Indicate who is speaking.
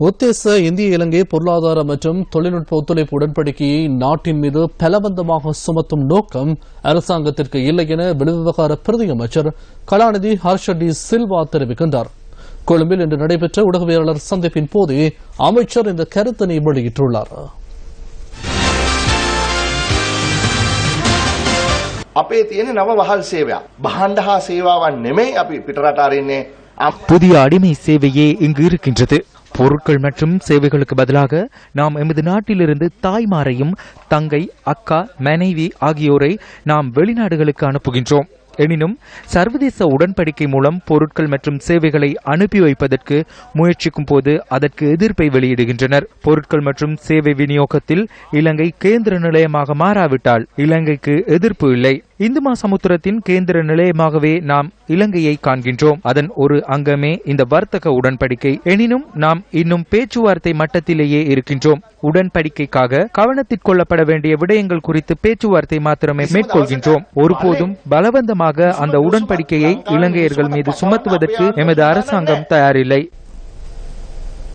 Speaker 1: உத்தேச இந்திய இலங்கை பொருளாதார மற்றும் தொழில்நுட்ப ஒத்துழைப்பு உடன்படிக்கையை நாட்டின் மீது பலவந்தமாக சுமத்தும் நோக்கம் அரசாங்கத்திற்கு இல்லை என வெளிவிவகார பிரதி அமைச்சர் கலாநிதி ஹர்ஷ டி சில்வா தெரிவிக்கின்றார். கொழும்பில் இன்று நடைபெற்ற ஊடகவியலாளர் சந்திப்பின் போதே அமைச்சர் இந்த கருத்தினை வெளியிட்டுள்ளார்.
Speaker 2: අපේ තියෙන නව වහල් සේවයක් බහණ්ඩ හා සේවාවන් නෙමෙයි අපි පිටරට අරින්නේ.
Speaker 3: புதிய அடிமை சேவையே இங்கு இருக்கின்றது. பொருட்கள் மற்றும் சேவைகளுக்கு பதிலாக நாம் எமது நாட்டிலிருந்து தாய்மாரையும் தங்கை, அக்கா, மனைவி ஆகியோரை நாம் வெளிநாடுகளுக்கு அனுப்புகின்றோம். எனினும் சர்வதேச உடன்படிக்கை மூலம் பொருட்கள் மற்றும் சேவைகளை அனுப்பி வைப்பதற்கு முயற்சிக்கும் போது அதற்கு எதிர்ப்பை வெளியிடுகின்றனர். பொருட்கள் மற்றும் சேவை விநியோகத்தில் இலங்கை கேந்திர நிலையமாக மாறாவிட்டால் இலங்கைக்கு எதிர்ப்பு இல்லை. இந்து மகாசமுத்திரத்தின் கேந்திர நிலையமாகவே நாம் இலங்கையை காண்கின்றோம். அதன் ஒரு அங்கமே இந்த வர்த்தக உடன்படிக்கை. எனினும் நாம் இன்னும் பேச்சுவார்த்தை மட்டத்திலேயே இருக்கின்றோம். உடன்படிக்கைக்காக கவனத்திற்கொள்ளப்பட வேண்டிய விடயங்கள் குறித்து பேச்சுவார்த்தை மாத்திரமே மேற்கொள்கின்றோம். ஒருபோதும் பலவந்தமாக அந்த உடன்படிக்கையை இலங்கையர்கள் மீது சுமத்துவதற்கு எமது அரசாங்கம் தயாரில்லை.